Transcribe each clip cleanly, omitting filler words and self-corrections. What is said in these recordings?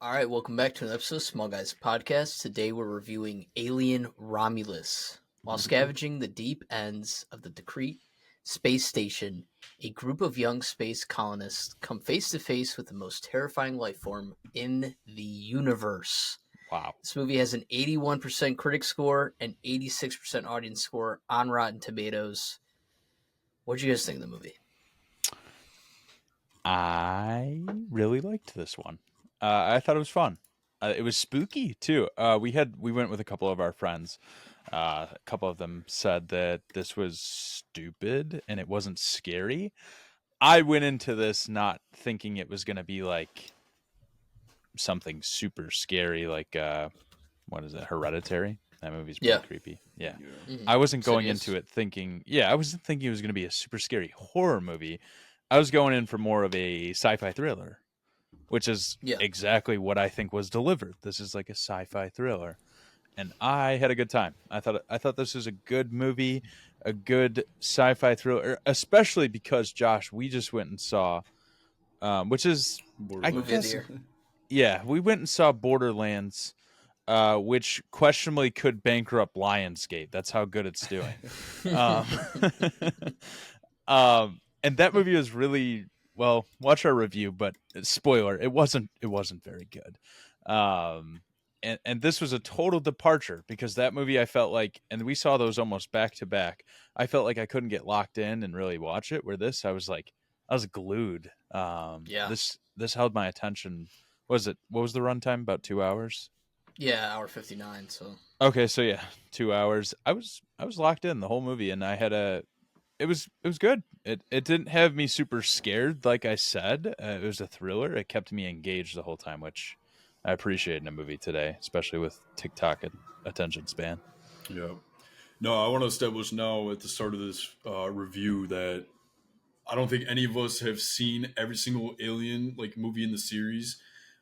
All right, welcome back to an episode of Small Guys Podcast. Today we're reviewing Alien Romulus. While scavenging the deep ends of the Decrete space station, a group of young space colonists come face to face with the most terrifying life form in the universe. Wow. This movie has an 81% critic score and 86% audience score on Rotten Tomatoes. What did you guys think of the movie? I really liked this one. I thought it was fun. It was spooky too. We went with a couple of our friends. A couple of them said that this was stupid and it wasn't scary. I went into this not thinking it was going to be like something super scary, like what is it, Hereditary? That movie's pretty creepy. Yeah. Mm-hmm. I wasn't going into it thinking, I wasn't thinking it was going to be a super scary horror movie. I was going in for more of a sci-fi thriller, which is exactly what I think was delivered. This is like a sci-fi thriller, and I had a good time. I thought this was a good movie, a good sci-fi thriller, especially because Josh, we just went and saw, which is, I guess, we went and saw Borderlands, which questionably could bankrupt Lionsgate. That's how good it's doing. And that movie was really, well, watch our review, but spoiler, it wasn't very good. And this was a total departure because that movie I felt like, and we saw those almost back to back, I felt like I couldn't get locked in and really watch it, where this I was glued. This held my attention. What was the runtime? About 2 hours? Yeah, hour 59, so. Okay, so yeah, 2 hours. I was locked in the whole movie, and I had it was good. It didn't have me super scared, like I said. It was a thriller. It kept me engaged the whole time, which I appreciate in a movie today, especially with TikTok attention span. Yeah. No, I want to establish now at the start of this review that I don't think any of us have seen every single Alien movie in the series.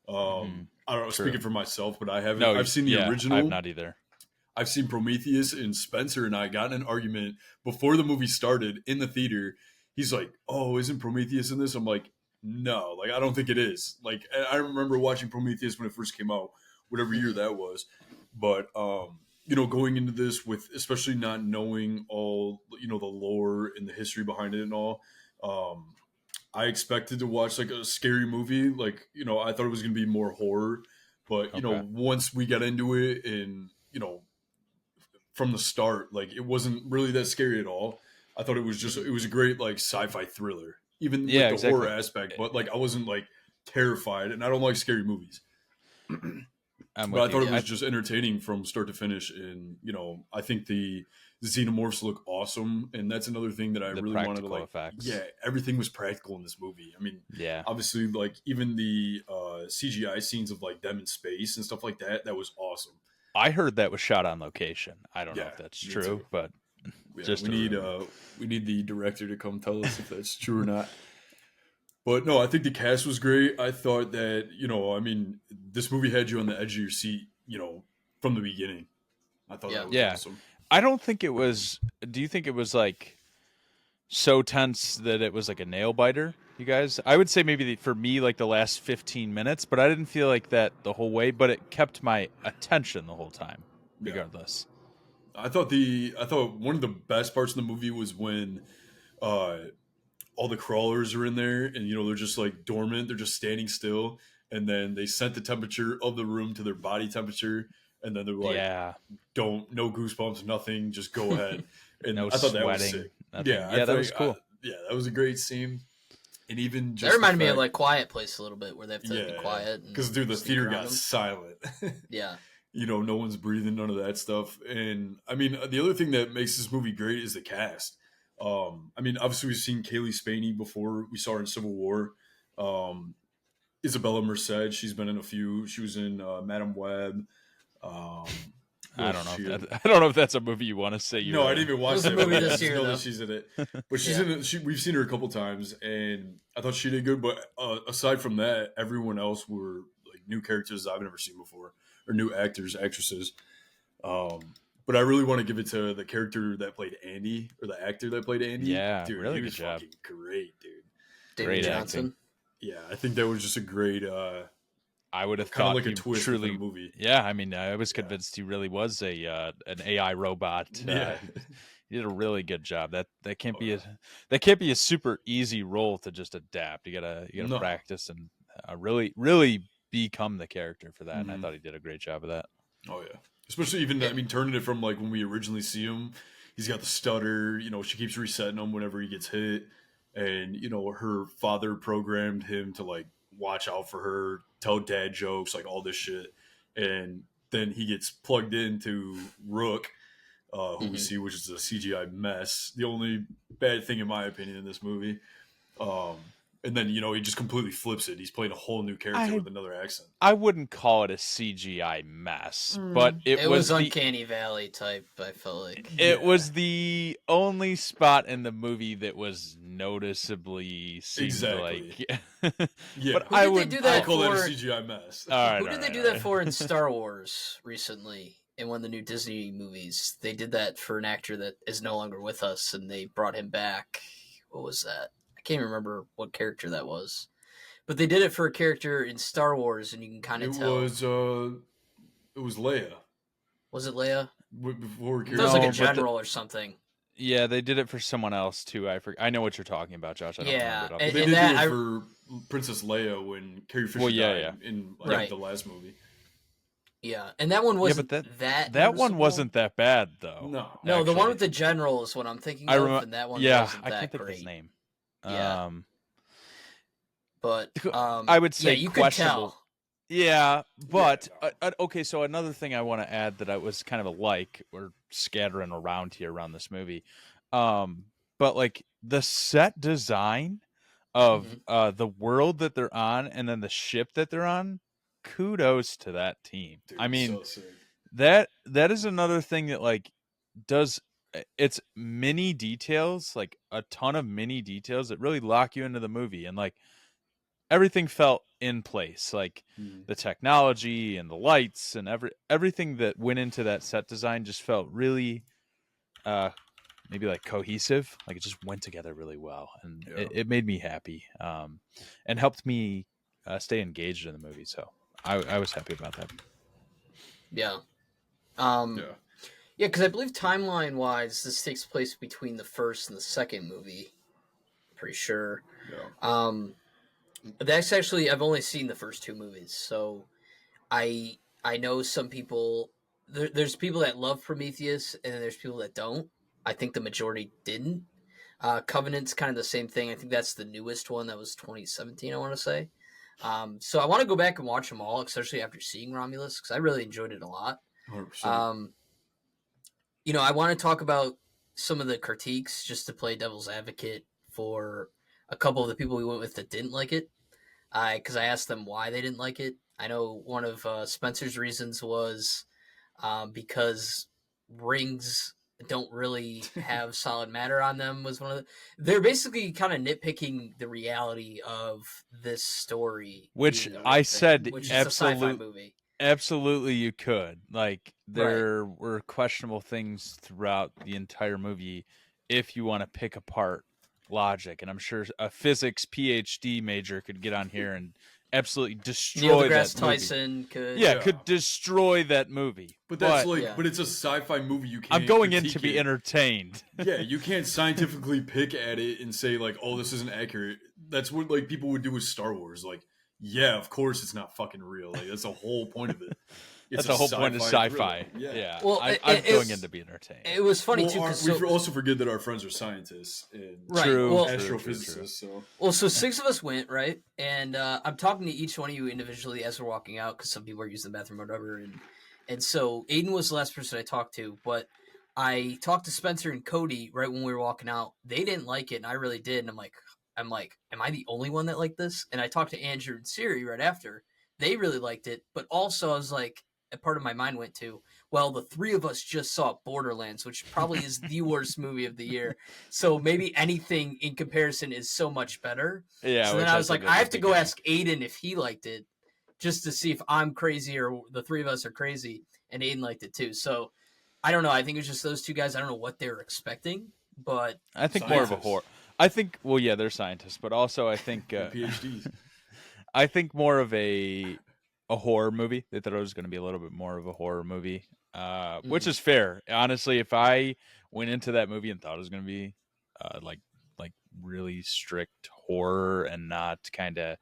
I don't know, speaking for myself, but I haven't. No, I've seen the original. I've not either. I've seen Prometheus, and Spencer and I got in an argument before the movie started in the theater. He's like, "Oh, isn't Prometheus in this?" I'm like, "No, I don't think it is." I remember watching Prometheus when it first came out, whatever year that was. But going into this with especially not knowing all the lore and the history behind it and all, I expected to watch a scary movie. I thought it was going to be more horror, but once we got into it and from the start, it wasn't really that scary at all. I thought it was a great sci-fi thriller, even with the horror aspect. But I wasn't terrified, and I don't like scary movies. But I thought it was just entertaining from start to finish, and I think the xenomorphs look awesome, and that's another thing that I really wanted to effects. Yeah, everything was practical in this movie. I mean, obviously, even the CGI scenes of them in space and stuff like that was awesome. I heard that was shot on location. I don't know if that's true, but we need the director to come tell us if that's true or not. But no, I think the cast was great. I thought that this movie had you on the edge of your seat, from the beginning. I thought that was awesome. I don't think it was. Do you think it was so tense that it was a nail biter? You guys, I would say maybe for me the last 15 minutes, but I didn't feel like that the whole way. But it kept my attention the whole time, regardless. I thought one of the best parts of the movie was when all the crawlers are in there, and they're just dormant, they're just standing still, and then they set the temperature of the room to their body temperature, and then they're no goosebumps, nothing, just go ahead. And no I thought sweating, that was sick. Nothing. That was cool. That was a great scene. And even just that reminded me of Quiet Place a little bit, where they have to be quiet. Because the theater got silent. Yeah. No one's breathing, none of that stuff. And I mean, the other thing that makes this movie great is the cast. Obviously we've seen Kaylee Spaney before. We saw her in Civil War. Isabella Merced, she's been in a few. She was in Madam Web. I don't know if that's a movie you want to say. No, I didn't even watch that movie this year. Know that she's in it, but she's in it. We've seen her a couple times, and I thought she did good. But aside from that, everyone else were new characters I've never seen before, or new actors, actresses. But I really want to give it to the character that played Andy, or the actor that played Andy. Yeah, dude, really he was good job. Fucking great, dude. David Johnson. Yeah, I think that was just a great I would have kind of thought like a he twist truly, within a movie. yeah. I mean, I was convinced he really was an AI robot. Yeah. He did a really good job. That can't be a super easy role to just adapt. You gotta No. practice and really become the character for that. Mm-hmm. And I thought he did a great job of that. Oh yeah, especially even I mean, turning it from like when we originally see him, he's got the stutter. You know, she keeps resetting him whenever he gets hit, and you know her father programmed him to like watch out for her, tell dad jokes, like all this shit, and then he gets plugged into Rook, who we see, which is a CGI mess. The only bad thing, in my opinion, in this movie. And then you know he just completely flips it. He's playing a whole new character with another accent. I wouldn't call it a CGI mess, but it was Uncanny Valley type. I felt like it was the only spot in the movie that was noticeably seemed like. Yeah, but I would do that I call for, that a CGI mess. Who did they do that for in Star Wars recently? In one of the new Disney movies, they did that for an actor that is no longer with us, and they brought him back. What was that? I can't remember what character that was, but they did it for a character in Star Wars, and you can kind of tell. It was Leia. Was it Leia? Before it was like a general or something. Yeah, they did it for someone else too. I know what you're talking about, Josh. I don't remember it. They did it for Princess Leia when Carrie Fisher died in the last movie. Yeah, and that one wasn't that one wasn't that bad though. No, the one with the general is what I'm thinking of, and that one wasn't that I can't think great. of his name. Yeah. But I would say you questionable. could tell. Yeah, but okay. So another thing I want to add that I was kind of a like we're scattering around here around this movie, but like the set design of the world that they're on and then the ship that they're on. Kudos to that team. Dude, I mean, so that is another thing that like does it's mini details, like a ton of mini details that really lock you into the movie, and like everything felt in place, like the technology and the lights and everything that went into that set design just felt really maybe like cohesive, like it just went together really well, and it made me happy and helped me stay engaged in the movie. So I was happy about that. Yeah. Yeah, because I believe timeline-wise, this takes place between the first and the second movie. Pretty sure. Yeah. That's actually, I've only seen the first two movies, so I know some people. There's people that love Prometheus, and then there's people that don't. I think the majority didn't. Covenant's kind of the same thing. I think that's the newest one. That was 2017, I want to say. So I want to go back and watch them all, especially after seeing Romulus, because I really enjoyed it a lot. 100%. You know, I want to talk about some of the critiques just to play devil's advocate for a couple of the people we went with that didn't like it, because I asked them why they didn't like it. I know one of Spencer's reasons was because rings don't really have solid matter on them. Was one of they're basically kind of nitpicking the reality of this story, which I said which absolutely. Absolutely, you could. Like, there were questionable things throughout the entire movie if you want to pick apart logic. And I'm sure a physics PhD major could get on here and absolutely destroy Neil deGrasse that movie. Tyson could. Yeah, could destroy that movie. But that's but it's a sci-fi movie. You can't. I'm going in to be entertained. Yeah, you can't scientifically pick at it and say like, "Oh, this isn't accurate." That's what like people would do with Star Wars. Like, yeah, of course it's not fucking real. Like that's the whole point of it. That's the whole point of sci-fi. Yeah. Well, I'm going in to be entertained. It was funny too. We also forget that our friends are scientists and astrophysicists. So 6 of us went, right, and I'm talking to each one of you individually as we're walking out because some people are using the bathroom or whatever, and so Aiden was the last person I talked to, but I talked to Spencer and Cody right when we were walking out. They didn't like it, and I really did. And I'm like, am I the only one that liked this? And I talked to Andrew and Siri right after. They really liked it, but also I was like, a part of my mind went to, well, the 3 of us just saw Borderlands, which probably is the worst movie of the year. So maybe anything in comparison is so much better. Yeah. So then I was like, I have to go ask Aiden if he liked it, just to see if I'm crazy or the 3 of us are crazy. And Aiden liked it too. So I don't know. I think it was just those 2 guys. I don't know what they were expecting, but I think more of a horror. I think, well, yeah, they're scientists, but also I think PhDs. I think more of a a horror movie. They thought it was going to be a little bit more of a horror movie, which is fair. Honestly, if I went into that movie and thought it was going to be like really strict horror and not kind of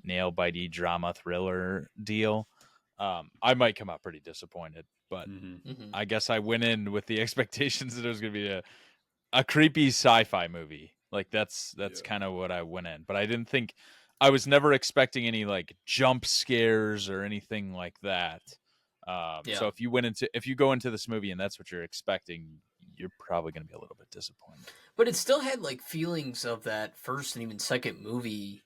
nail bitey drama thriller deal, I might come out pretty disappointed. But I guess I went in with the expectations that it was going to be a creepy sci-fi movie. Like that's kind of what I went in, but I didn't think, I was never expecting any like jump scares or anything like that. So if you go into this movie and that's what you're expecting, you're probably going to be a little bit disappointed. But it still had like feelings of that first and even second movie,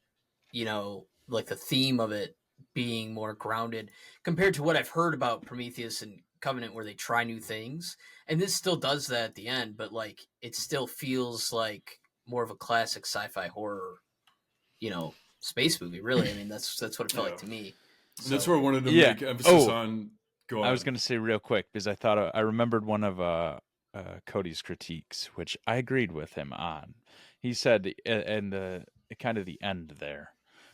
you know, like the theme of it being more grounded compared to what I've heard about Prometheus and Covenant, where they try new things. And this still does that at the end, but like it still feels like more of a classic sci-fi horror, you know, space movie. Really, I mean, that's what it felt like to me. So, that's where I wanted to make emphasis on. Go ahead. I was going to say real quick because I remembered one of Cody's critiques, which I agreed with him on. He said, and kind of the end there,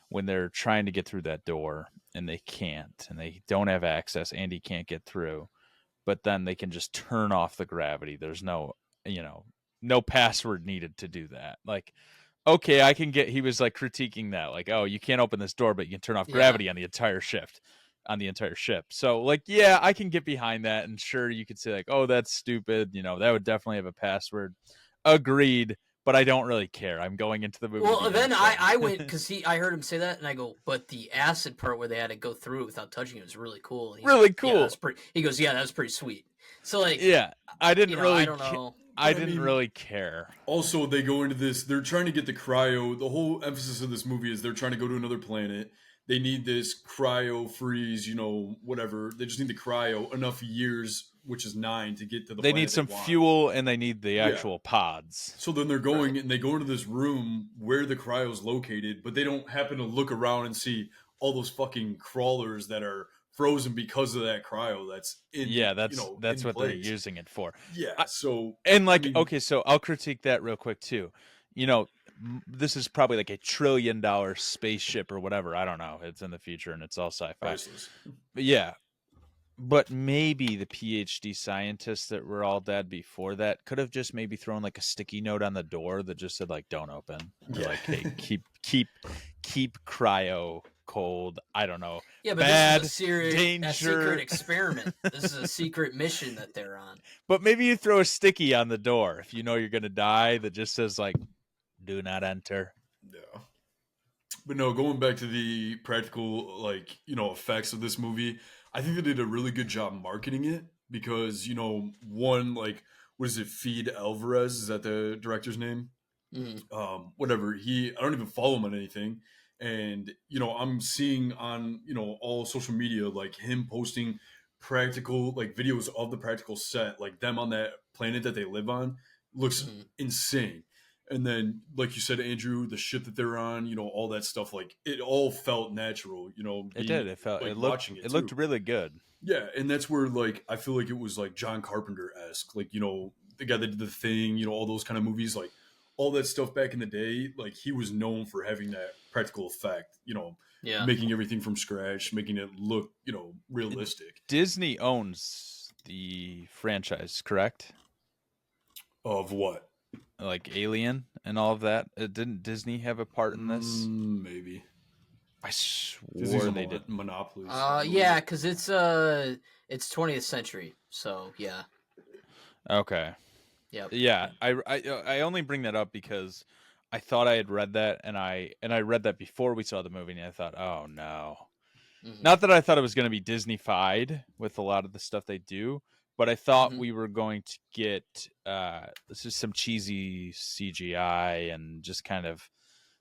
when they're trying to get through that door and they can't, and they don't have access, Andy can't get through, but then they can just turn off the gravity. There's no password needed to do that. Like, okay, I can get, he was like critiquing that, like, oh, you can't open this door, but you can turn off gravity on the entire ship. So like, yeah, I can get behind that. And sure, you could say like, oh, that's stupid. That would definitely have a password. Agreed. But I don't really care. I'm going into the movie. Well, then I went, because I heard him say that, and I go, but the acid part where they had to go through it without touching it was really cool. Really cool. Yeah, he goes, yeah, that was pretty sweet. So like, yeah, I didn't really. I don't know. I didn't really care. Also, they go into this. They're trying to get the cryo. The whole emphasis of this movie is they're trying to go to another planet. They need this cryo freeze, whatever. They just need the cryo enough years, which is 9, to get to the They planet need some fuel, and they need the actual pods. So then they're going, and they go into this room where the cryo's located, but they don't happen to look around and see all those fucking crawlers that are frozen because of that cryo that's in. Yeah, that's what they're using it for. Yeah, so okay, so I'll critique that real quick too. This is probably like $1 trillion spaceship or whatever. I don't know. It's in the future and it's all sci-fi. Priceless. But yeah. But maybe the PhD scientists that were all dead before that could have just maybe thrown like a sticky note on the door that just said like, don't open. Or like, hey, keep cryo cold. I don't know. Yeah, but bad, this is danger. A secret experiment. This is a secret mission that they're on. But maybe you throw a sticky on the door if you know you're going to die that just says like, do not enter. Yeah. But no, going back to the practical, effects of this movie, I think they did a really good job marketing it because, one, like, what is it, Feed Alvarez? Is that the director's name? Mm-hmm. Whatever. I don't even follow him on anything. And, I'm seeing on, all social media, like, him posting practical, like, videos of the practical set, like, them on that planet that they live on. Looks insane. And then, like you said, Andrew, the ship that they're on, all that stuff, like it all felt natural, It did. It felt. It looked really good. Yeah, and that's where I feel like it was like John Carpenter-esque, like the guy that did The Thing, all those kind of movies, like all that stuff back in the day. Like he was known for having that practical effect, making everything from scratch, making it look, realistic. Disney owns the franchise, correct? Of what? Like Alien and all of that. Didn't Disney have a part in this? Maybe. I swore they did. Monopolies. Yeah, because it's 20th century, so yeah. Okay. Yep. Yeah, I only bring that up because I thought I had read that, and I read that before we saw the movie, and I thought, oh no. Mm-hmm. Not that I thought it was going to be Disney-fied with a lot of the stuff they do, but I thought we were going to get this is some cheesy CGI and just kind of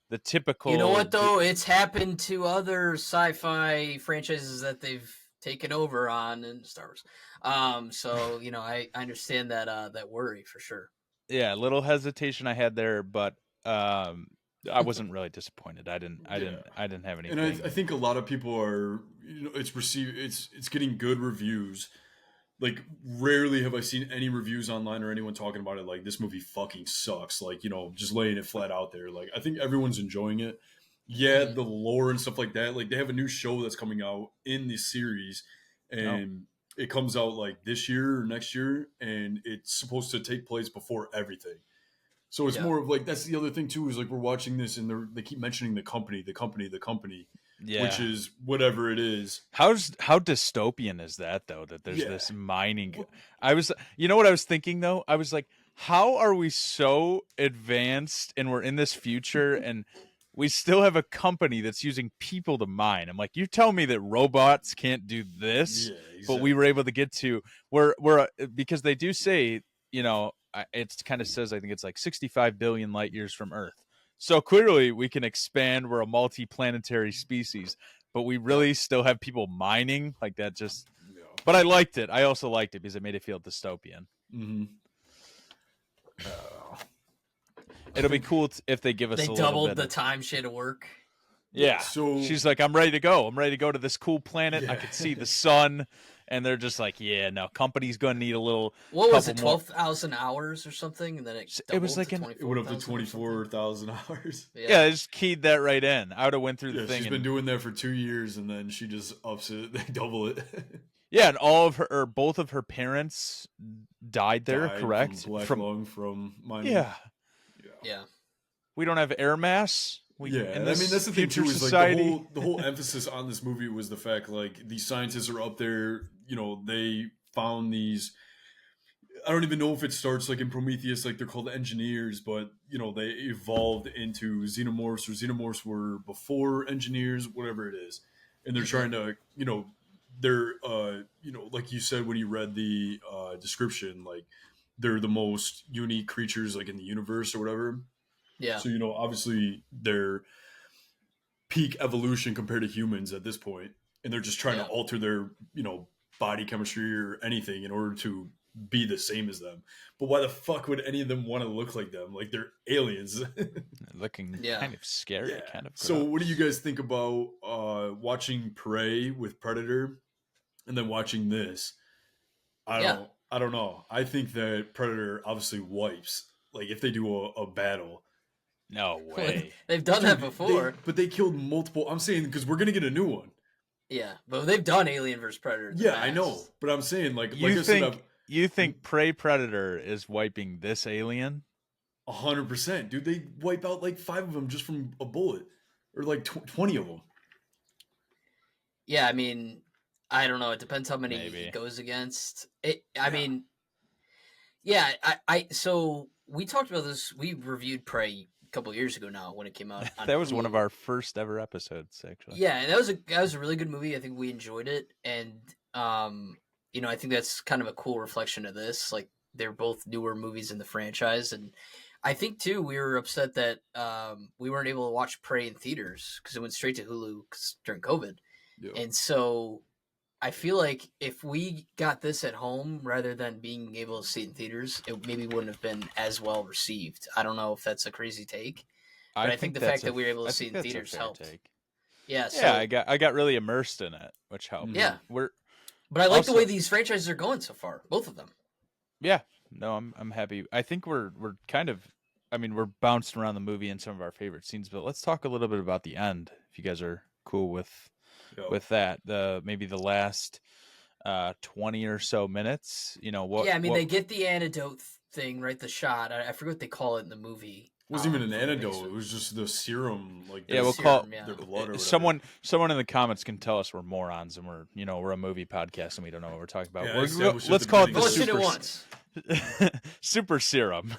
the typical. You know what though? It's happened to other sci-fi franchises that they've taken over on in Star Wars. So I understand that worry for sure. Yeah, a little hesitation I had there, but I wasn't really disappointed. I didn't have anything. And I think a lot of people are, it's getting good reviews. Like, rarely have I seen any reviews online or anyone talking about it like, this movie fucking sucks. Like, just laying it flat out there. Like, I think everyone's enjoying it. yeah, the lore and stuff like that. Like they have a new show that's coming out in this series, and it comes out like this year or next year, and it's supposed to take place before everything. So it's more of like that's the other thing too is like we're watching this and they keep mentioning the company, which is whatever it is. How dystopian is that though? That there's this mining. You know what I was thinking though? I was like, how are we so advanced and we're in this future and we still have a company that's using people to mine? I'm like, you tell me that robots can't do this, but we were able to get to because they do say, you know, it kind of says I think it's like 65 billion light years from Earth. So clearly we can expand. We're a multi-planetary species, but we really still have people mining like that. But I liked it. I also liked it because it made it feel dystopian. Mm-hmm. It'll be cool if they give us a little bit. They doubled the time she had to work. Yeah. So she's like, I'm ready to go. I'm ready to go to this cool planet. I can see the sun. And they're just like, yeah, no, company's going to need a little. What was it, 12,000 hours or something? And then it was like it went up to 24,000 hours. Yeah, I just keyed that right in. I would have went through the thing. She's been doing that for 2 years, and then she just ups it. They double it. Yeah, and both of her parents died there, correct? From lung from mining. Yeah. We don't have air mass. I mean, that's the thing too. Is like the whole emphasis on this movie was the fact like these scientists are up there. You know, they found these. I don't even know if it starts like in Prometheus, like they're called engineers, but you know they evolved into xenomorphs, or xenomorphs were before engineers, whatever it is, and they're trying to, you know, they're like you said when you read the description, like they're the most unique creatures like in the universe or whatever. Yeah. So, you know, obviously they're peak evolution compared to humans at this point, and they're just trying to alter their, you know, body chemistry or anything in order to be the same as them. But why the fuck would any of them want to look like them? Like they're aliens. Looking kind of scary, kind of. So what do you guys think about watching Prey with Predator and then watching this? I don't know. I think that Predator obviously wipes. Like if they do a battle. No way. They've done that before. But they killed multiple. I'm saying because we're going to get a new one. Yeah, but they've done Alien vs. Predator. Yeah, I know. But I'm saying like you think Prey Predator is wiping this alien? 100%. Dude, they wipe out like 5 of them just from a bullet. Or like 20 of them. Yeah, I mean, I don't know. It depends how many he goes against. I mean, so we talked about this. We reviewed Prey couple of years ago now when it came out. That was one of our first ever episodes, actually. Yeah, and that was a really good movie. I think we enjoyed it, and you know, I think that's kind of a cool reflection of this. Like they're both newer movies in the franchise, and I think too we were upset that we weren't able to watch Prey in theaters because it went straight to Hulu during COVID, and so I feel like if we got this at home rather than being able to see it in theaters, it maybe wouldn't have been as well received. I don't know if that's a crazy take, but I think the fact that we were able to see it in theaters helped. Yeah, I got really immersed in it, which helped. Yeah, but I like the way these franchises are going so far, both of them. Yeah, no, I'm happy. I think we're kind of, I mean, we're bounced around the movie in some of our favorite scenes, but let's talk a little bit about the end, if you guys are cool with that. Maybe the last 20 or so minutes, you know what? Yeah, I mean, they get the antidote thing, right? The shot. I forget what they call it in the movie. It wasn't even an antidote. It was just the serum. Like we'll call their blood. Or someone in the comments can tell us we're morons and we're a movie podcast and we don't know what we're talking about. Let's call it the super serum.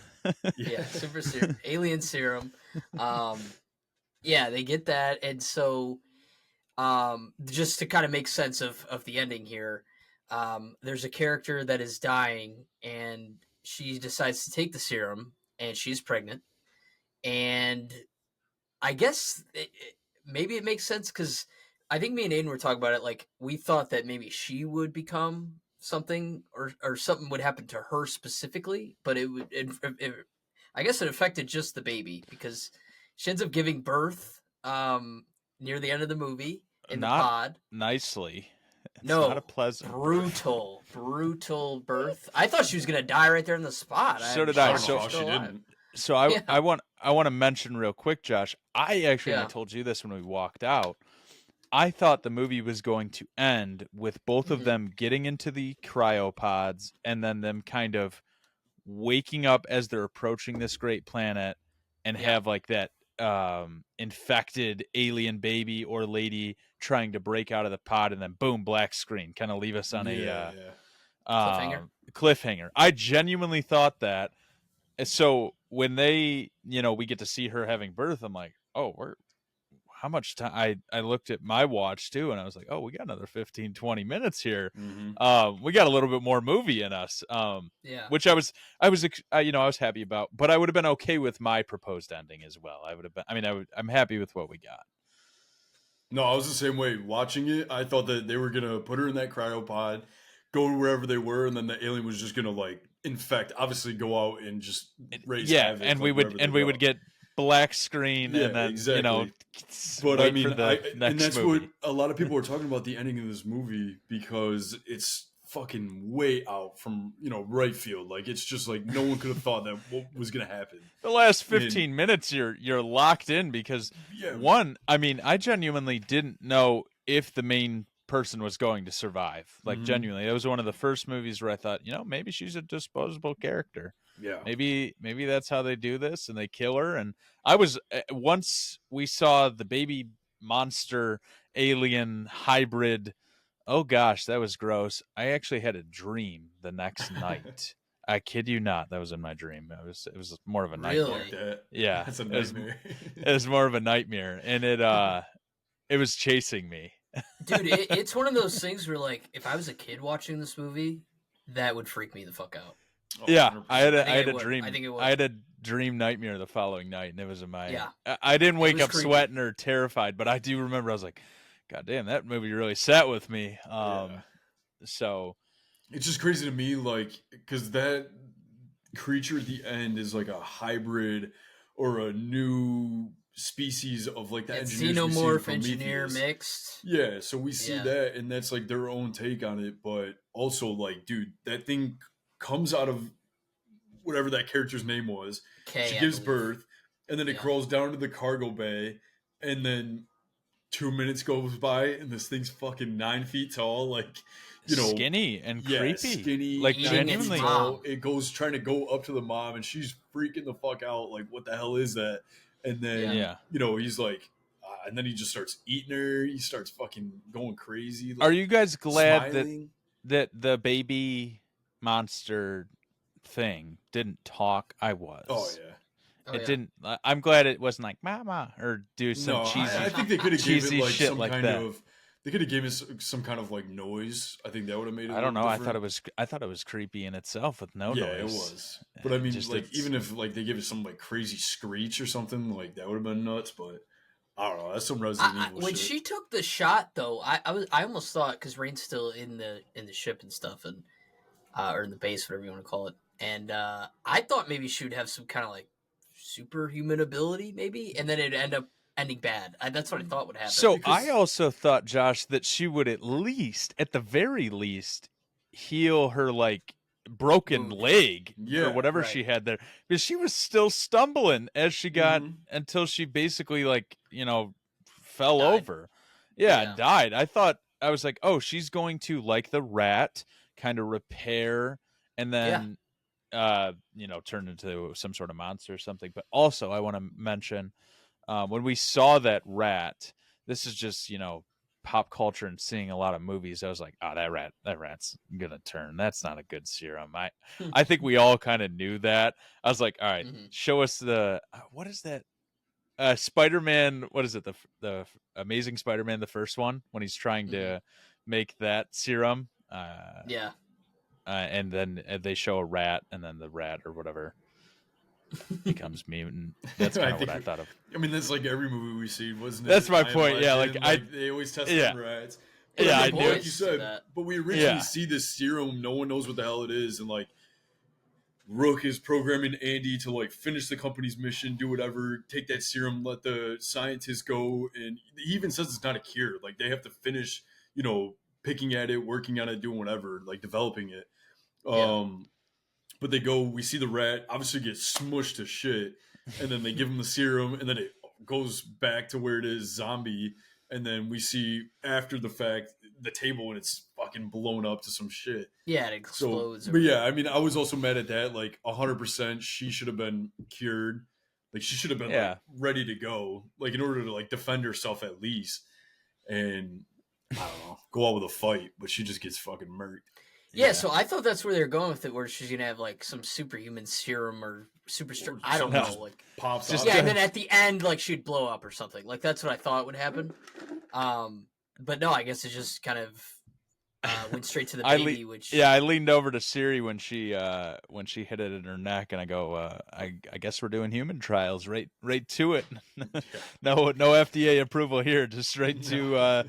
Yeah, super serum, alien serum. Yeah, they get that, and so. Just to kind of make sense of the ending here, there's a character that is dying and she decides to take the serum and she's pregnant. And I guess maybe it makes sense because I think me and Aiden were talking about it. Like we thought that maybe she would become something or something would happen to her specifically, but I guess it affected just the baby because she ends up giving birth, near the end of the movie in the pod. Nicely. It's not a pleasant brutal birth. I thought she was gonna die right there on the spot. So did I. So she didn't. So I I want to mention real quick, Josh. I actually, and I told you this when we walked out, I thought the movie was going to end with both of them getting into the cryopods and then them kind of waking up as they're approaching this great planet and have like that infected alien baby or lady trying to break out of the pod, and then boom, black screen, kind of leave us on a cliffhanger. I genuinely thought that. So when they, we get to see her having birth, I'm like, oh, how much time? I looked at my watch too, and I was like, oh, we got another 15, 20 minutes here. We got a little bit more movie in us. Which I was happy about, but I would have been okay with my proposed ending as well. I would have been, I'm happy with what we got. No, I was the same way. Watching it, I thought that they were going to put her in that cryopod, go wherever they were, and then the alien was just going to, like, infect, obviously go out and just raise havoc. And we would get black screen and then, exactly. But I mean, and that's movie. What a lot of people are talking about the ending of this movie, because it's fucking way out from, right field. Like, it's just like no one could have thought that what was going to happen. The last 15 minutes, you're locked in because one, I mean, I genuinely didn't know if the main person was going to survive. Like, genuinely, it was one of the first movies where I thought, maybe she's a disposable character. Yeah, maybe that's how they do this, and they kill her. And I was, once we saw the baby monster alien hybrid, oh gosh, that was gross. I actually had a dream the next night. I kid you not, that was in my dream. It was more of a nightmare. Really? Yeah, that's a nightmare. It was more of a nightmare, and it was chasing me. Dude, it's one of those things where, like, if I was a kid watching this movie, that would freak me the fuck out. Oh, yeah, I had a dream. I had a dream nightmare the following night, and it was in my. Yeah. I didn't wake up sweating or terrified, but I do remember I was like, God damn, that movie really sat with me. So it's just crazy to me, like, because that creature at the end is like a hybrid or a new species of, like, the xenomorph engineer mixed. Yeah, so we see that, and that's like their own take on it. But also, like, dude, that thing comes out of whatever that character's name was. She gives birth, and then it crawls down to the cargo bay, and then 2 minutes goes by, and this thing's fucking 9 feet tall, like, skinny and creepy, skinny, like, genuinely. It goes trying to go up to the mom, and she's freaking the fuck out, like, what the hell is that? And then he's like, and then he just starts eating her. He starts fucking going crazy. Like, are you guys glad smiling? that the baby monster thing didn't talk? I was. Oh yeah. Didn't. I'm glad it wasn't like mama or do some cheesy. I think they could have given like shit some like kind that. of. They could have given us some kind of like noise. I think that would have made it. I don't know. Different. I thought it was creepy in itself with no noise. Yeah, it was. But I mean, like, even if like they give us some like crazy screech or something, like that would have been nuts. But I don't know. That's some Resident Evil when shit. she took the shot, though, I almost thought, because Rain's still in the ship and stuff, and or in the base, whatever you want to call it, and I thought maybe she would have some kind of like superhuman ability, maybe, and then it'd end up ending bad. That's what I thought would happen. So I also thought, Josh, that she would at the very least, heal her like broken leg or whatever she had there, because she was still stumbling as she got until she basically fell over. And died. I was like, oh, she's going to, like the rat, kind of repair and then turn into some sort of monster or something. But also I want to mention, when we saw that rat, this is just, pop culture and seeing a lot of movies, I was like, oh, that rat's gonna turn. That's not a good serum. I think we all kind of knew that. I was like, all right, show us the what is that? Spider-Man, what is it? The Amazing Spider-Man, the first one, when he's trying to make that serum. And then they show a rat, and then the rat or whatever becomes mutant. That's kind of what I thought of. I mean, that's like every movie we've seen, wasn't it? That's my point. Yeah, like they always test on rats. But I knew. Like you said, but we originally see this serum. No one knows what the hell it is, and like Rook is programming Andy to like finish the company's mission, do whatever, take that serum, let the scientists go, and he even says it's not a cure. Like they have to finish, picking at it, working on it, doing whatever, like developing it. But they go, we see the rat obviously get smushed to shit, and then they give him the serum, and then it goes back to where it is zombie, and then we see after the fact the table and it's fucking blown up to some shit. Yeah, it explodes. So, but yeah, I mean, I was also mad at that. Like 100%, she should have been cured. Like she should have been like ready to go, like in order to like defend herself at least, and I don't know, go out with a fight. But she just gets fucking murked. Yeah, so I thought that's where they were going with it, where she's gonna have like some superhuman serum or super strength. I don't know, like pops. Yeah, and then at the end, like she'd blow up or something. Like that's what I thought would happen. But no, I guess it just kind of went straight to the baby. I leaned over to Siri when she hit it in her neck, and I go, I guess we're doing human trials, right to it. no FDA approval here, just straight to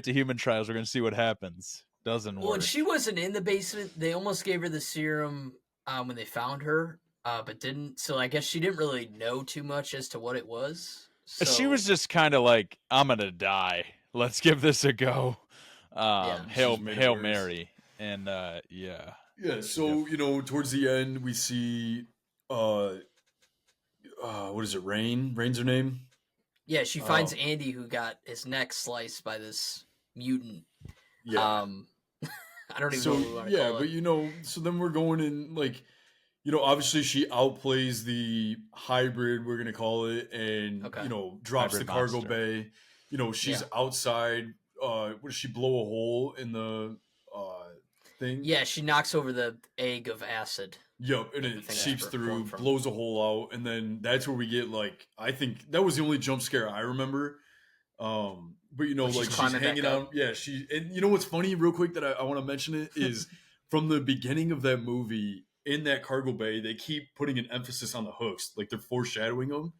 human trials. We're gonna see what happens. Doesn't work. Well, and she wasn't in the basement. They almost gave her the serum when they found her, but didn't. So I guess she didn't really know too much as to what it was. So... She was just kind of like, I'm going to die. Let's give this a go. Hail Mary. And yeah. Yeah, so, towards the end, we see, what is it, Rain? Rain's her name? Yeah, she finds Andy, who got his neck sliced by this mutant. Yeah. I don't even know what we want to call it. Yeah, but so then we're going in, like, obviously she outplays the hybrid, we're going to call it, and, drops hybrid the cargo monster. Bay. She's outside. What does she blow a hole in the thing? Yeah, she knocks over the egg of acid. Yep, and it seeps through, blows a hole out, and then that's where we get, like, I think that was the only jump scare I remember. But like she's hanging out. Yeah, and what's funny, real quick, that I want to mention it is from the beginning of that movie in that cargo bay, they keep putting an emphasis on the hooks, like they're foreshadowing them.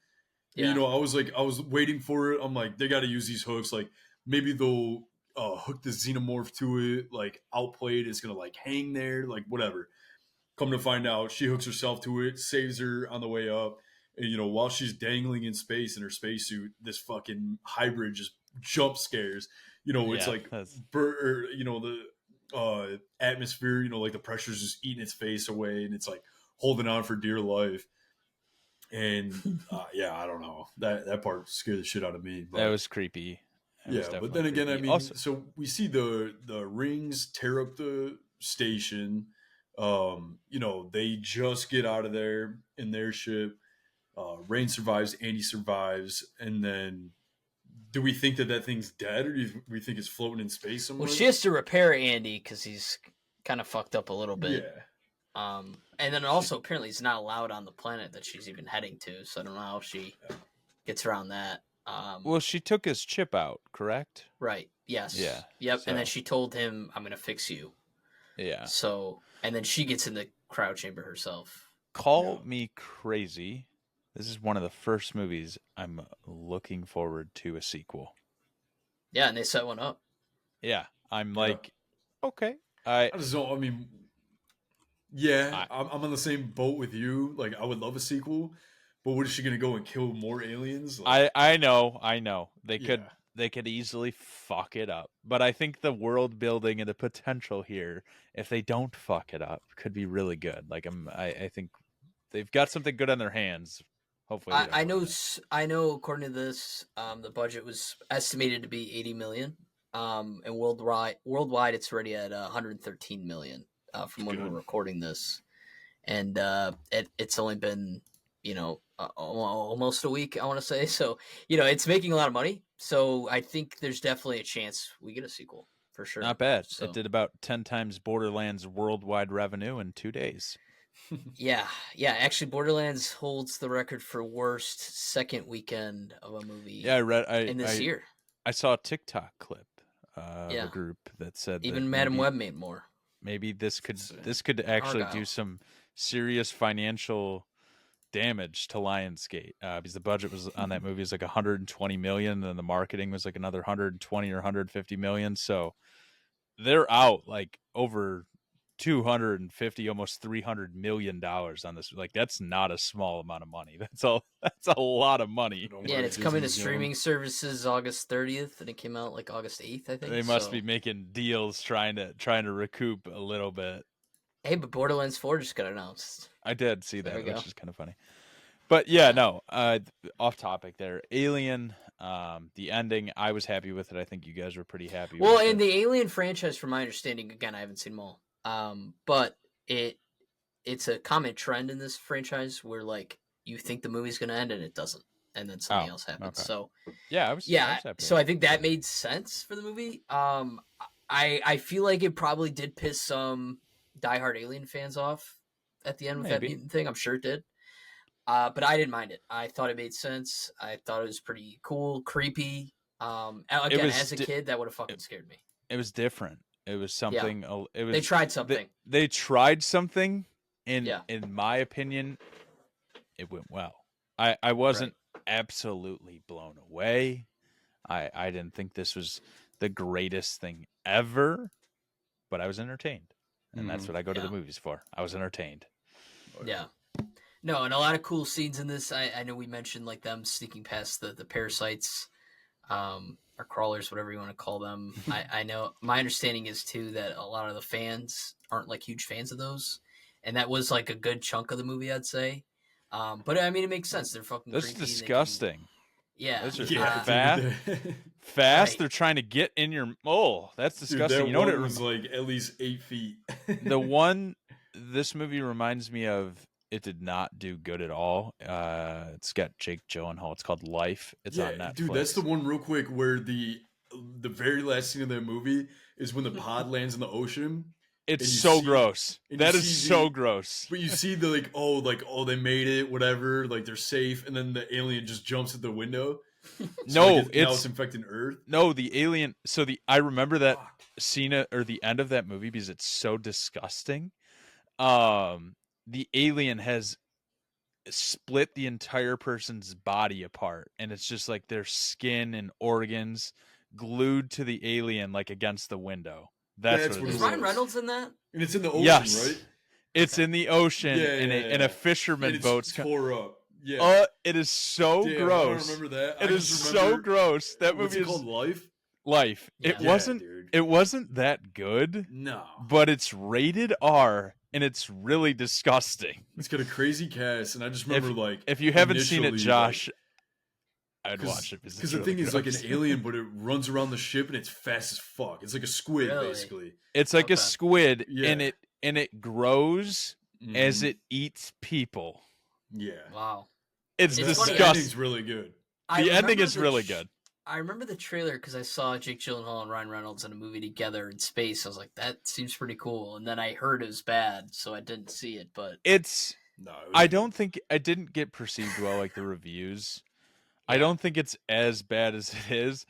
Yeah. And, I was waiting for it. I'm like, they got to use these hooks. Like maybe they'll hook the xenomorph to it, like outplay it. It's gonna like hang there, like whatever. Come to find out, she hooks herself to it, saves her on the way up. And, while she's dangling in space in her spacesuit, this fucking hybrid just jump scares. It's like, the atmosphere, like the pressure's just eating its face away, and it's like holding on for dear life. And I don't know. That part scared the shit out of me. But, that was creepy. But then again, creepy. I mean, also, so we see the rings tear up the station. They just get out of there in their ship. Rain survives, Andy survives, and then do we think that thing's dead, or do we think it's floating in space somewhere? Well, she has to repair Andy because he's kind of fucked up a little bit. Yeah. And then also apparently he's not allowed on the planet that she's even heading to, so I don't know how she gets around that. Well, she took his chip out, correct? Right. Yes. Yeah. Yep. So. And then she told him, "I'm gonna fix you." Yeah. So, and then she gets in the cryo chamber herself. Call me crazy. This is one of the first movies I'm looking forward to a sequel. Yeah, and they set one up. Yeah, I'm like, okay. I just don't. I mean, I'm on the same boat with you. Like, I would love a sequel, but what is she gonna go and kill more aliens? Like, I know. They could easily fuck it up, but I think the world building and the potential here, if they don't fuck it up, could be really good. Like, I think they've got something good on their hands. Hopefully, I know. According to this, the budget was estimated to be $80 million, and worldwide it's already at $113 million from when we're recording this, and it's only been almost a week, I want to say. So it's making a lot of money. So I think there's definitely a chance we get a sequel for sure. Not bad. So. It did about 10 times Borderlands' worldwide revenue in 2 days. Yeah. Actually, Borderlands holds the record for worst second weekend of a movie. Yeah, I read in this year. I saw a TikTok clip of a group that said even Madam Web made more. Maybe this could actually do some serious financial damage to Lionsgate because the budget was on that movie was like 120 million, and the marketing was like another 120 or 150 million. So they're out like over 250, almost $300 million on this. Like, that's not a small amount of money. That's a lot of money. Yeah, and it's coming to streaming services August 30th, and it came out like August 8th, I think. They must be making deals trying to recoup a little bit. Hey, but Borderlands 4 just got announced. I did see that, which is kind of funny. But yeah, no. Off topic there. Alien. The ending, I was happy with it. I think you guys were pretty happy with it. Well, in the Alien franchise, from my understanding, again, I haven't seen them all. But it's a common trend in this franchise where like you think the movie's gonna end and it doesn't, and then something else happens. Okay. So yeah, I was happy. So I think that made sense for the movie. I feel like it probably did piss some diehard Alien fans off at the end with that mutant thing. I'm sure it did. But I didn't mind it. I thought it made sense. I thought it was pretty cool, creepy. Again, as a kid, that would have fucking scared me. It was different. It was something. Yeah. It was. They tried something. They tried something. In my opinion, it went well. I wasn't absolutely blown away. I didn't think this was the greatest thing ever, but I was entertained, and that's what I go to the movies for. I was entertained. Yeah. No, and a lot of cool scenes in this. I know we mentioned like them sneaking past the parasites, or crawlers, whatever you want to call them. I know my understanding is too that a lot of the fans aren't like huge fans of those, and that was like a good chunk of the movie, I'd say. But I mean, it makes sense. They're fucking. That's creepy. disgusting. Those are fast. Right. They're trying to get in your. Oh, that's disgusting. Dude, you know what? It was like at least 8 feet. The one this movie reminds me of. It did not do good at all. It's got Jake Gyllenhaal. It's called Life. It's on Netflix. Dude, that's the one real quick where the very last scene of that movie is when the pod lands in the ocean. It's so gross. That is so gross. But you see the oh, they made it, whatever, like they're safe, and then the alien just jumps at the window. So now it's infecting Earth. No, the alien. So I remember that scene or the end of that movie because it's so disgusting. The alien has split the entire person's body apart, and it's just like their skin and organs glued to the alien, like against the window. That's what is Ryan Reynolds in that? And it's in the ocean, right? It's in the ocean in a fisherman boat. Tore up. Yeah. It is so gross. I don't remember that. It is so gross. That movie is called Life. Life. Yeah. It wasn't that good. No. But it's rated R. And it's really disgusting. It's got a crazy cast, and I just remember if you haven't seen it, Josh, I'd watch it because the thing is like an alien, but it runs around the ship and it's fast as fuck. It's like a squid, basically. It's like a squid, and it grows as it eats people. Yeah. Wow. It's disgusting. The ending's really good. The ending is really good. I remember the trailer because I saw Jake Gyllenhaal and Ryan Reynolds in a movie together in space. I was like, that seems pretty cool. And then I heard it was bad, so I didn't see it. But I don't think I didn't get perceived well like the reviews. I don't think it's as bad as it is,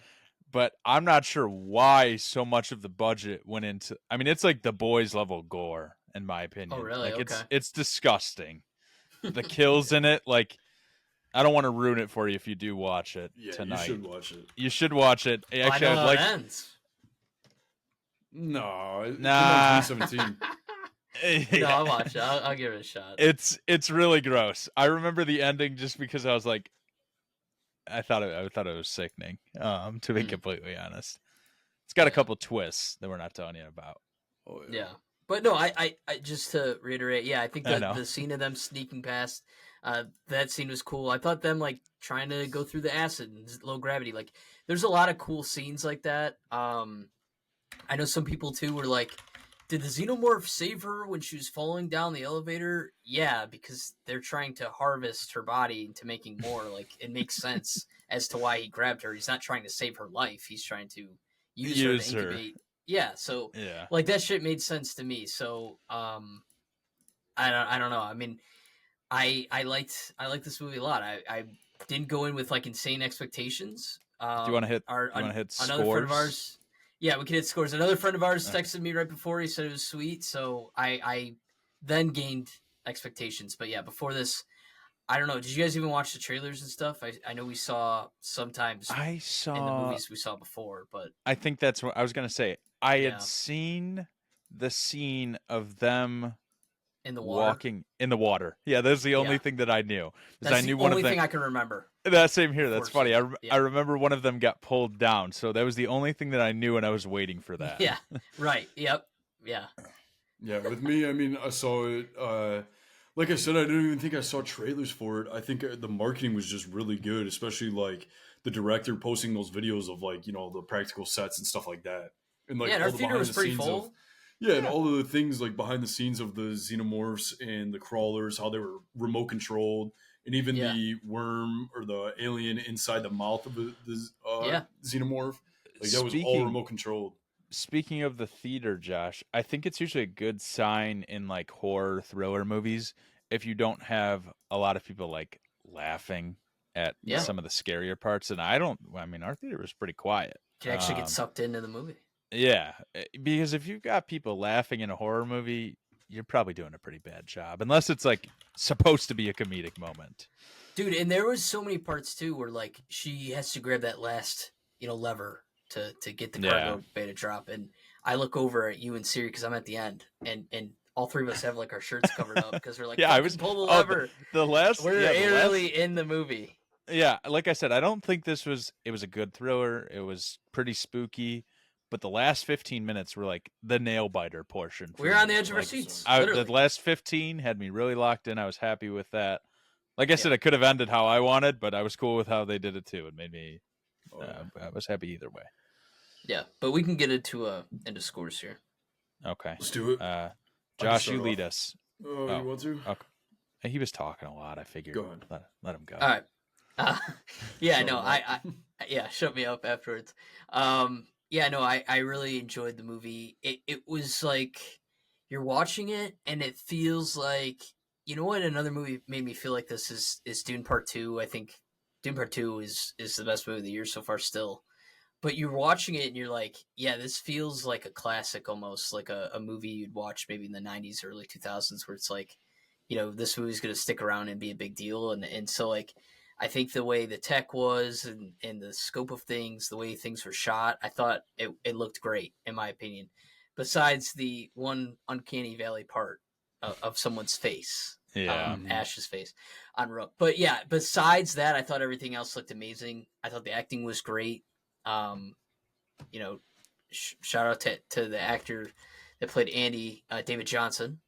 but I'm not sure why so much of the budget went into. I mean, it's like The Boys level gore, in my opinion. Oh, really? Like it's disgusting. The kills in it, like. I don't want to ruin it for you if you do watch it tonight. You should watch it. You should watch it. Actually, I'd like. It ends. No, nah. 2017. No, I'll watch it. I'll give it a shot. It's really gross. I remember the ending just because I was like, I thought it was sickening. To be completely honest, it's got a couple twists that we're not telling you about. Oh, yeah. But no, I just to reiterate, I think the scene of them sneaking past. That scene was cool. I thought them like trying to go through the acid and low gravity. Like, there's a lot of cool scenes like that. I know some people too were like, "Did the xenomorph save her when she was falling down the elevator?" Yeah, because they're trying to harvest her body into making more. Like, it makes sense as to why he grabbed her. He's not trying to save her life. He's trying to use her to incubate. Yeah, so like that shit made sense to me. So I don't know. I mean. I liked this movie a lot. I didn't go in with like insane expectations. Do you want to hit? Another scores? friend of ours. Yeah, we can hit scores. Another friend of ours texted me right before. He said it was sweet, so I then gained expectations. But yeah, before this, I don't know. Did you guys even watch the trailers and stuff? I know we saw sometimes. I saw in the movies we saw before, but I think that's what I was gonna say. I had seen the scene of them. In the water? Walking in the water. Yeah, that's the only thing that I knew. That's I knew the only thing I can remember. That same here. That's funny. I remember one of them got pulled down, so that was the only thing that I knew, and I was waiting for that. Yeah, right. Yep. Yeah. Yeah, with me, I mean, I saw it like I said, I didn't even think I saw trailers for it. I think the marketing was just really good, especially like the director posting those videos of like the practical sets and stuff like that, and Yeah, like and our all the theater behind was the pretty scenes of full. and all of the things like behind the scenes of the xenomorphs and the crawlers, how they were remote controlled, and even Yeah, the worm or the alien inside the mouth of the yeah, xenomorph, like that was all Speaking remote controlled. speaking of the theater, Josh, I think it's usually a good sign in like horror thriller movies if you don't have a lot of people like laughing at yeah. some of the scarier parts. And I mean, our theater was pretty quiet. Can actually get sucked into the movie. Yeah, because if you've got people laughing in a horror movie, you're probably doing a pretty bad job, unless it's like supposed to be a comedic moment. Dude, and there was so many parts too where like she has to grab that last lever to get the Yeah, cargo bay to drop, and I look over at you and Siri because I'm at the end, and all three of us have like our shirts covered up because we're like, yeah. I fucking was. pull the Oh, lever. the last. We're Yeah, the last. really in the movie. Yeah, like I said, I don't think this was. It was a good thriller. It was pretty spooky, but the last 15 minutes were like the nail biter portion for We're on the me. edge of our Like seats, the literally. last 15 had me really locked in. I was happy with that. Like I Yeah, said, it could have ended how I wanted, but I was cool with how they did it too. It made me. Oh yeah. I was happy either way. yeah, but we can get into scores here. Okay. Let's do it. I can Josh, you start lead off. us. Oh, you want to? Okay. He was talking a lot. I figured. Go ahead. Let him go. All right. Yeah, Shut no, him I, up. yeah, shut me up afterwards. Yeah, no, I really enjoyed the movie. It was like you're watching it and it feels like, you know what, another movie made me feel like this is Dune Part 2. I think Dune Part 2 is the best movie of the year so far still. But you're watching it and you're like, yeah, this feels like a classic almost, like a movie you'd watch maybe in the 90s, early 2000s, where it's like, this movie's going to stick around and be a big deal. And so, like, I think the way the tech was and the scope of things, the way things were shot, I thought it looked great, in my opinion. Besides the one uncanny valley part of someone's face, Yeah. Ash's face on Rook. But yeah, besides that, I thought everything else looked amazing. I thought the acting was great. Um, Shout out to the actor that played Andy, David Johnson.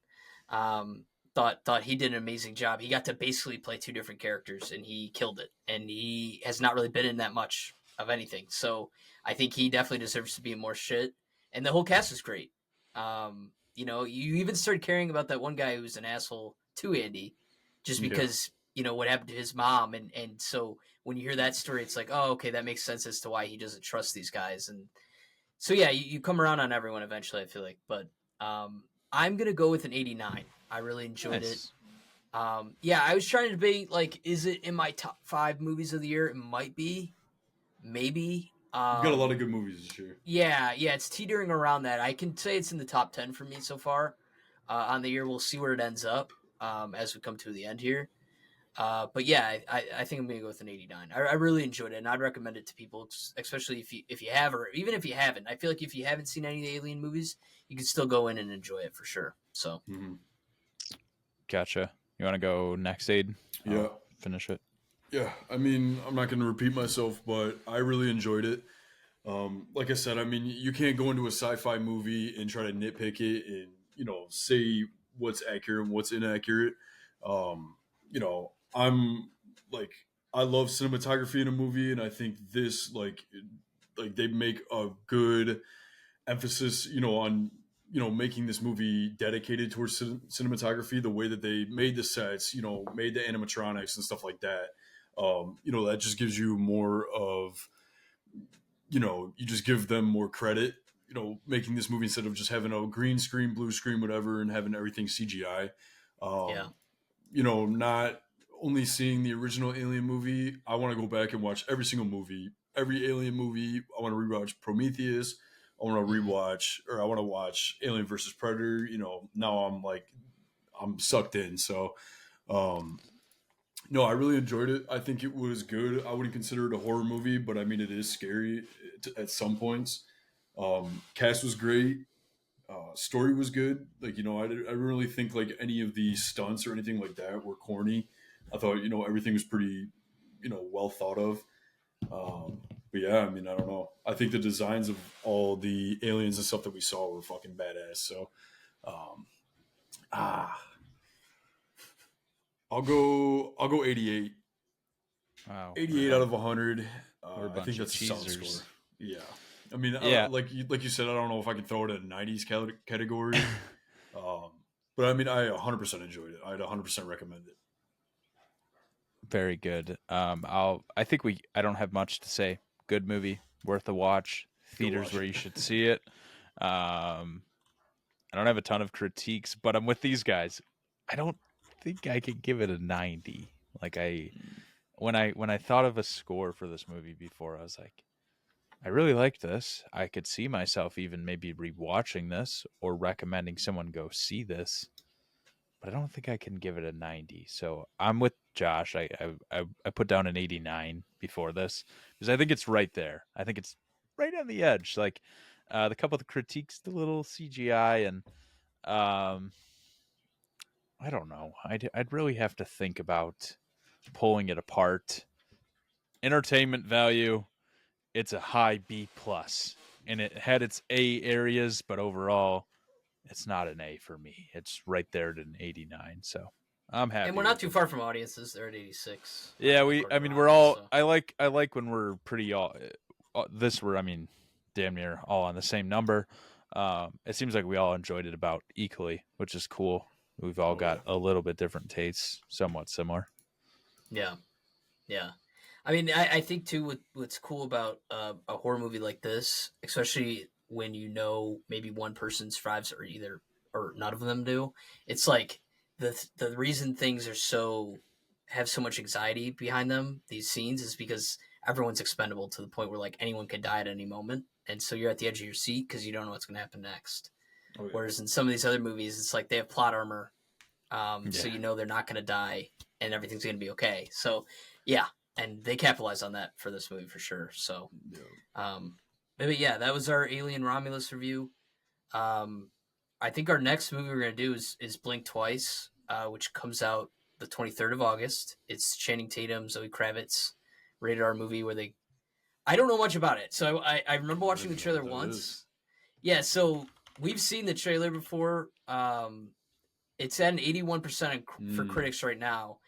Thought he did an amazing job. He got to basically play two different characters, and he killed it. And he has not really been in that much of anything, so I think he definitely deserves to be in more shit. And the whole cast is great. You even started caring about that one guy who's an asshole to Andy, just Yeah. because what happened to his mom, and so when you hear that story, it's like, oh, okay, that makes sense as to why he doesn't trust these guys. And so yeah, you come around on everyone eventually, I feel like. But I'm gonna go with an 89. I really enjoyed it. Nice. Yeah, I was trying to debate, like, is it in my top 5 movies of the year? It might be, maybe. We've got a lot of good movies this year. Yeah, it's teetering around that. I can say it's in the top 10 for me so far on the year. We'll see where it ends up as we come to the end here. But yeah, I think I'm gonna go with an 89. I really enjoyed it, and I'd recommend it to people, especially if you have, or even if you haven't. I feel like if you haven't seen any of the Alien movies, you can still go in and enjoy it for sure. So, Gotcha. You want to go next, Aid? Yeah. Finish it. Yeah, I mean, I'm not going to repeat myself, but I really enjoyed it. Like I said, I mean, you can't go into a sci-fi movie and try to nitpick it and say what's accurate and what's inaccurate. I'm like, I love cinematography in a movie, and I think this like they make a good emphasis, on making this movie dedicated towards cinematography. The way that they made the sets, made the animatronics and stuff like that. That just gives you more of, you just give them more credit. Making this movie instead of just having a green screen, blue screen, whatever, and having everything CGI. yeah. Not only seeing the original Alien movie, I want to go back and watch every single movie, every Alien movie. I want to rewatch Prometheus. I want to rewatch, or I want to watch Alien versus Predator. Now I'm sucked in. So, no, I really enjoyed it. I think it was good. I wouldn't consider it a horror movie, but I mean, it is scary at some points. Cast was great. Story was good. Like, I didn't really think like any of the stunts or anything like that were corny. I thought, everything was pretty, well thought of. But yeah, I mean, I don't know. I think the designs of all the aliens and stuff that we saw were fucking badass. So, I'll go 88. Wow, 88 out of 100. we're a I think bunch of that's a solid cheesers. score. Yeah. I mean, Yeah. like you said, I don't know if I can throw it in a 90s category. But I mean, I 100% enjoyed it. I'd 100% recommend it. Very good. I don't have much to say. Good movie, worth a watch. Theaters where you should see it. I don't have a ton of critiques, but I'm with these guys. I don't think I could give it a 90. Like when I thought of a score for this movie before, I was like, I really liked this. I could see myself even maybe rewatching this or recommending someone go see this, but I don't think I can give it a 90. So I'm with Josh. I put down an 89 before this because I think it's right there. I think it's right on the edge. Like the couple of the critiques, the little CGI, and I don't know. I'd really have to think about pulling it apart. Entertainment value, it's a high B plus, and it had its A areas, but overall, it's not an A for me. It's right there at an 89. So I'm happy. And we're not too far from audiences. They're at 86. Yeah, we're all. So. I like when we're pretty all. We're damn near all on the same number. It seems like we all enjoyed it about equally, which is cool. We've all got a little bit different tastes, somewhat similar. Yeah. I mean, I think too. What's cool about a horror movie like this, especially when you know maybe one person survives or none of them do, it's like the reason things have so much anxiety behind them. These scenes is because everyone's expendable to the point where like anyone could die at any moment, and so you're at the edge of your seat because you don't know what's going to happen next. Oh, yeah. Whereas in some of these other movies, it's like they have plot armor, so you know they're not going to die and everything's going to be okay. So, yeah, and they capitalized on that for this movie for sure. So, but yeah, that was our Alien Romulus review. I think our next movie we're going to do is Blink Twice, which comes out the 23rd of August. It's Channing Tatum, Zoe Kravitz, rated R movie where I don't know much about it. So I remember watching the trailer once. Yeah, so we've seen the trailer before. It's at an 81% for critics right now.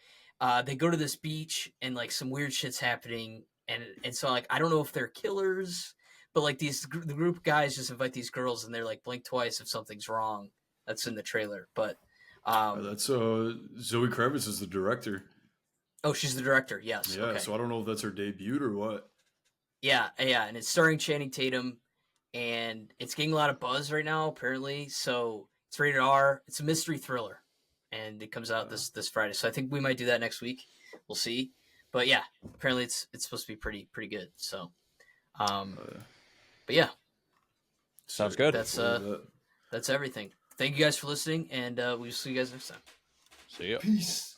They go to this beach and like some weird shit's happening, and so like I don't know if they're killers, but like the group of guys just invite these girls and they're like blink twice if something's wrong. That's in the trailer, but that's Zoe Kravitz is the director. Oh, she's the director. Yes. Yeah. Okay. So I don't know if that's her debut or what. Yeah, and it's starring Channing Tatum, and it's getting a lot of buzz right now apparently. So it's rated R. It's a mystery thriller, and it comes out this Friday. So I think we might do that next week. We'll see. But yeah, apparently it's supposed to be pretty good. So, but yeah, sounds good. That's everything. Thank you guys for listening, and we'll see you guys next time. See ya. Peace.